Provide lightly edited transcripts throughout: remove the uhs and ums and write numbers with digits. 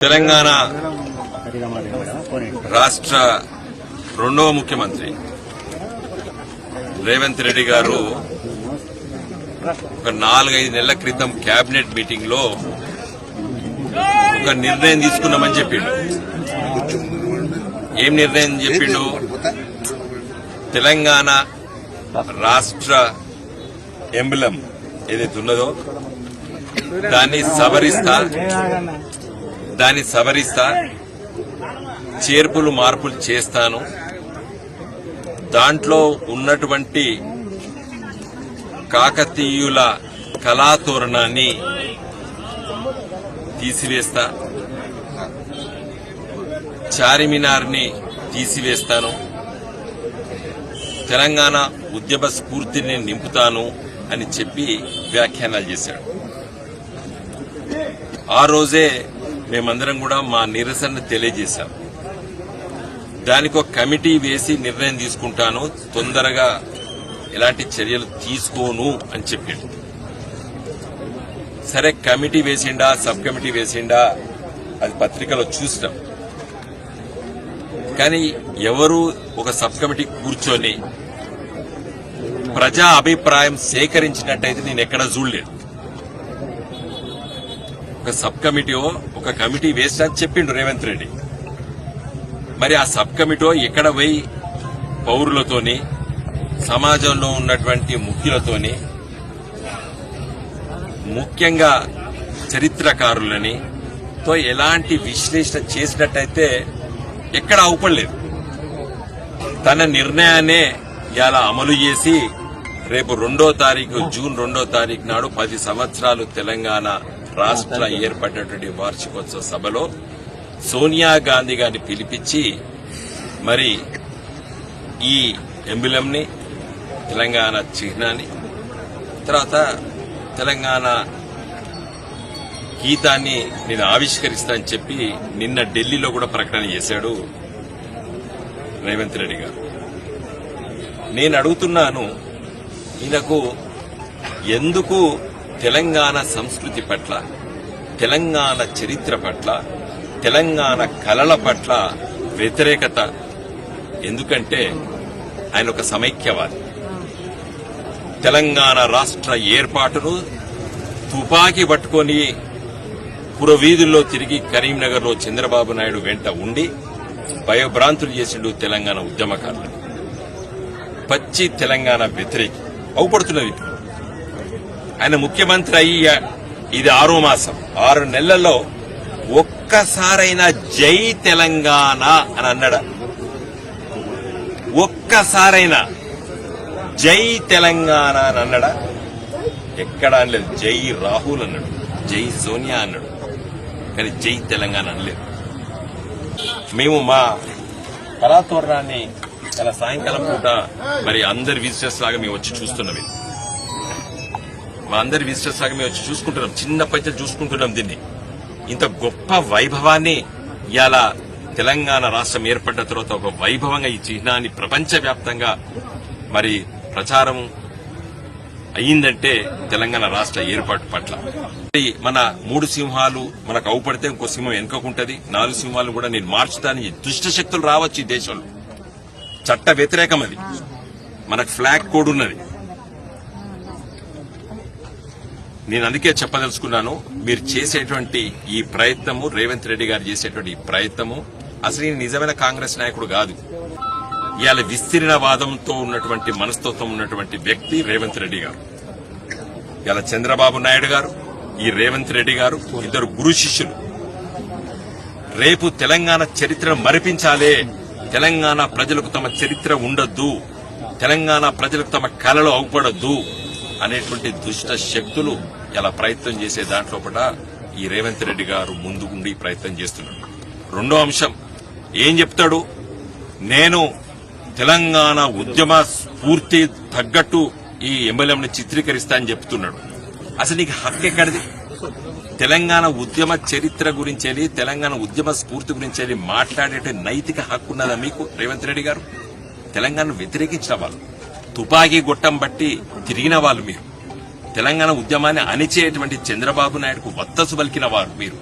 తెలంగాణ రాష్ట్ర రెండవ ముఖ్యమంత్రి రేవంత్ రెడ్డి గారు ఒక 4-5 నెలల క్రితం కేబినెట్ మీటింగ్ లో ఒక నిర్ణయం తీసుకున్నామని చెప్పిండు. ఏం నిర్ణయం చెప్పిండు? తెలంగాణ రాష్ట్ర ఎంబ్లం ఏదైతే ఉన్నదో దాన్ని సవరిస్తా చేర్పులు మార్పులు చేస్తాను, దాంట్లో ఉన్నటువంటి కాకతీయుల కళాతోరణాన్ని తీసివేస్తా, చార్మినార్ని తీసివేస్తాను, తెలంగాణ ఉద్యమ స్ఫూర్తిని నింపుతాను అని చెప్పి వ్యాఖ్యానాలు చేశాడు. ఆ రోజే మేమందరం కూడా మా నిరసన తెలియజేశాం. దానికి ఒక కమిటీ వేసి నిర్ణయం తీసుకుంటాను, తొందరగా ఎలాంటి చర్యలు తీసుకోను అని చెప్పిండు. సరే, కమిటీ వేసిండా సబ్ కమిటీ వేసిండా అది పత్రికలో చూసినాం. కానీ ఎవరు ఒక సబ్ కమిటీ కూర్చొని ప్రజా అభిప్రాయం సేకరించినట్టయితే నేను ఎక్కడా చూడలేదు. ఒక సబ్ కమిటీ ఒక కమిటీ వేసినా చెప్పిండు రేవంత్ రెడ్డి. మరి ఆ సబ్ కమిటీ ఎక్కడ పోయి పౌరులతోని సమాజంలో ఉన్నటువంటి ముఖ్యులతోని ముఖ్యంగా చరిత్రకారులని తో ఎలాంటి విశ్లేషణ చేసినట్టయితే ఎక్కడ అవపడలేదు. తన నిర్ణయాన్నే ఇలా అమలు చేసి రేపు జూన్ 2వ తారీఖు నాడు 10 సంవత్సరాలు తెలంగాణ రాష్ట్ర ఏర్పడినటువంటి వార్షికోత్సవ సభలో సోనియా గాంధీ గారిని పిలిపించి మరి ఈ ఎంబ్లంని, తెలంగాణ చిహ్నాన్ని, తర్వాత తెలంగాణ గీతాన్ని నేను ఆవిష్కరిస్తానని చెప్పి నిన్న ఢిల్లీలో కూడా ప్రకటన చేశాడు రేవంత్ రెడ్డి గారు. నేను అడుగుతున్నాను, ఈయనకు ఎందుకు తెలంగాణ సంస్కృతి పట్ల, తెలంగాణ చరిత్ర పట్ల, తెలంగాణ కళల పట్ల వ్యతిరేకత? ఎందుకంటే ఆయన ఒక సమైక్యవాది. తెలంగాణ రాష్ట్ర ఏర్పాటును తుపాకీ పట్టుకొని పురవీధుల్లో తిరిగి కరీంనగర్లో చంద్రబాబు నాయుడు వెంట ఉండి భయభ్రాంతులు చేసిండు తెలంగాణ ఉద్యమకారులు. పచ్చి తెలంగాణ వ్యతిరేకి అవుపడుతున్నది. ఆయన ముఖ్యమంత్రి అయ్యి ఇది 6వ మాసం, 6 నెలల్లో ఒక్కసారైనా జై తెలంగాణ అని అన్నాడా? ఒక్కసారైనా జై తెలంగాణ అని అన్నాడా? ఎక్కడా అనలేదు. జై రాహుల్ అన్నాడు, జై సోనియా అన్నాడు, కానీ జై తెలంగాణ అనలేదు. మేము మా కళాతోరణాన్ని చాలా సాయంకాలం పూట మరి అందరి విజిటర్స్ లాగా మేము వచ్చి చూస్తున్నాం. మా అందరి విజిటర్స్ లాగా మేము వచ్చి చూసుకుంటున్నాం, చిన్నప్పటి చూసుకుంటున్నాం. దీన్ని ఇంత గొప్ప వైభవాన్ని ఇవాళ తెలంగాణ రాష్ట్రం ఏర్పడిన తర్వాత ఒక వైభవంగా ఈ చిహ్నాన్ని ప్రపంచవ్యాప్తంగా మరి ప్రచారం అయ్యిందంటే తెలంగాణ రాష్ట్ర ఏర్పాటు పట్ల. మన 3 సింహాలు మనకు అవుపడితే ఇంకో సింహం వెనుకకుంటది. 4 సింహాలు కూడా నేను మార్చుతాను. దుష్ట శక్తులు రావచ్చు ఈ దేశంలో, చట్ట వ్యతిరేకం అది. మనకు ఫ్లాగ్ కోడ్ ఉన్నది. నేను అందుకే చెప్పదలుచుకున్నాను, మీరు చేసేటువంటి ఈ ప్రయత్నము, రేవంత్ రెడ్డి గారు చేసేటువంటి ఈ ప్రయత్నము, అసలు ఈయన నిజమైన కాంగ్రెస్ నాయకుడు కాదు. ఇవాళ విస్తీర్ణవాదంతో ఉన్నటువంటి మనస్తత్వం ఉన్నటువంటి వ్యక్తి రేవంత్ రెడ్డి గారు. ఇవాళ చంద్రబాబు నాయుడు గారు, ఈ రేవంత్ రెడ్డి గారు ఇద్దరు గురు శిష్యులు. రేపు తెలంగాణ చరిత్రను మరిపించాలే, తెలంగాణ ప్రజలకు తమ చరిత్ర ఉండొద్దు, తెలంగాణ ప్రజలకు తమ కళలు అవుపడొద్దు అనేటువంటి దుష్ట శక్తులు ఇలా ప్రయత్నం చేసే దాంట్లో కూడా ఈ రేవంత్ రెడ్డి గారు ముందుకుండి ప్రయత్నం చేస్తున్నాడు. 2వ అంశం ఏం చెప్తాడు? నేను తెలంగాణ ఉద్యమ స్ఫూర్తి తగ్గట్టు ఈ ఎంబ్లంని చిత్రీకరిస్తా అని చెప్తున్నాడు. అసలు నీకు హక్కు ఎక్కడిది? తెలంగాణ ఉద్యమ చరిత్ర గురించి, తెలంగాణ ఉద్యమ స్ఫూర్తి గురించి మాట్లాడే నైతిక హక్కు ఉన్నదా మీకు రేవంత్ రెడ్డి గారు? తెలంగాణను వ్యతిరేకించిన వాళ్ళు, తుపాకీ గొట్టం బట్టి తిరిగిన వాళ్ళు మీరు. తెలంగాణ ఉద్యమాన్ని అణిచేటువంటి చంద్రబాబు నాయుడుకు వత్తసు పలికిన వారు మీరు.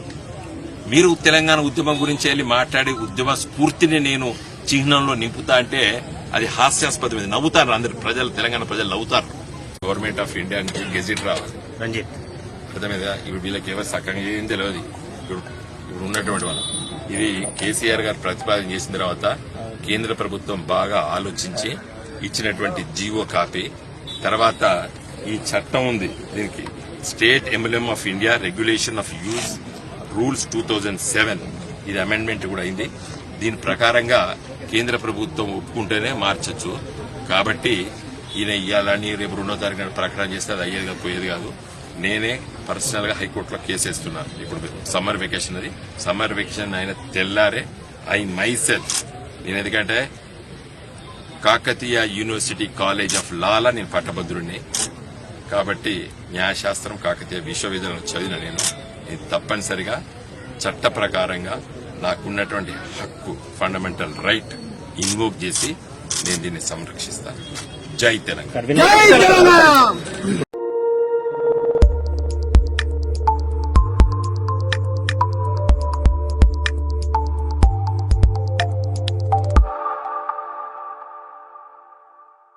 మీరు తెలంగాణ ఉద్యమం గురించి వెళ్ళి మాట్లాడి ఉద్యమ స్ఫూర్తిని నేను చిహ్నంలో నింపుతా అంటే అది హాస్యాస్పదమైంది. నవ్వుతారు అందరు ప్రజలు, తెలంగాణ ప్రజలు నవ్వుతారు. గవర్నమెంట్ ఆఫ్ ఇండియా గెజిట్ రావాలి రంజిత్ అర్థమైందా? ఇప్పుడు వీళ్ళకి ఎవరు సక్కగా ఏం తెలియదు. ఇప్పుడు ఉన్నటువంటి వాళ్ళు ఇది కేసీఆర్ గారు ప్రతిపాదన చేసిన తర్వాత కేంద్ర ప్రభుత్వం బాగా ఆలోచించి ఇచ్చినటువంటి జీవో కాపీ. తర్వాత ఈ చట్టం ఉంది, దీనికి state emblem of India regulation of use rules 2007 ఇది అమెండ్మెంట్ కూడా అయింది. దీని ప్రకారంగా కేంద్ర ప్రభుత్వం ఒప్పుకుంటేనే మార్చొచ్చు. కాబట్టి ఈయన ఇయ్యాలని రేపు 2వ తారీఖున ప్రకటన చేస్తే అది అయ్యేది కాదు, పోయేది కాదు. నేనే పర్సనల్ గా హైకోర్టులో కేసు వేస్తున్నాను. ఇప్పుడు సమ్మర్ వెకేషన్ అది, సమ్మర్ వెకేషన్ ఆయన తెల్లారే మై సెల్ఫ్ నేను, ఎందుకంటే కాకతీయ యూనివర్సిటీ కాలేజ్ ఆఫ్ లాలా నేను పట్టభద్రుడిని కాబట్టి న్యాయశాస్త్రం కాకతీయ విశ్వవిద్యాలయం చదివిన నేను ఇది తప్పనిసరిగా చట్ట ప్రకారంగా నాకున్నటువంటి హక్కు, ఫండమెంటల్ రైట్ ఇన్వోక్ చేసి నేను దీన్ని సంరక్షిస్తాను. జై తెలంగాణ.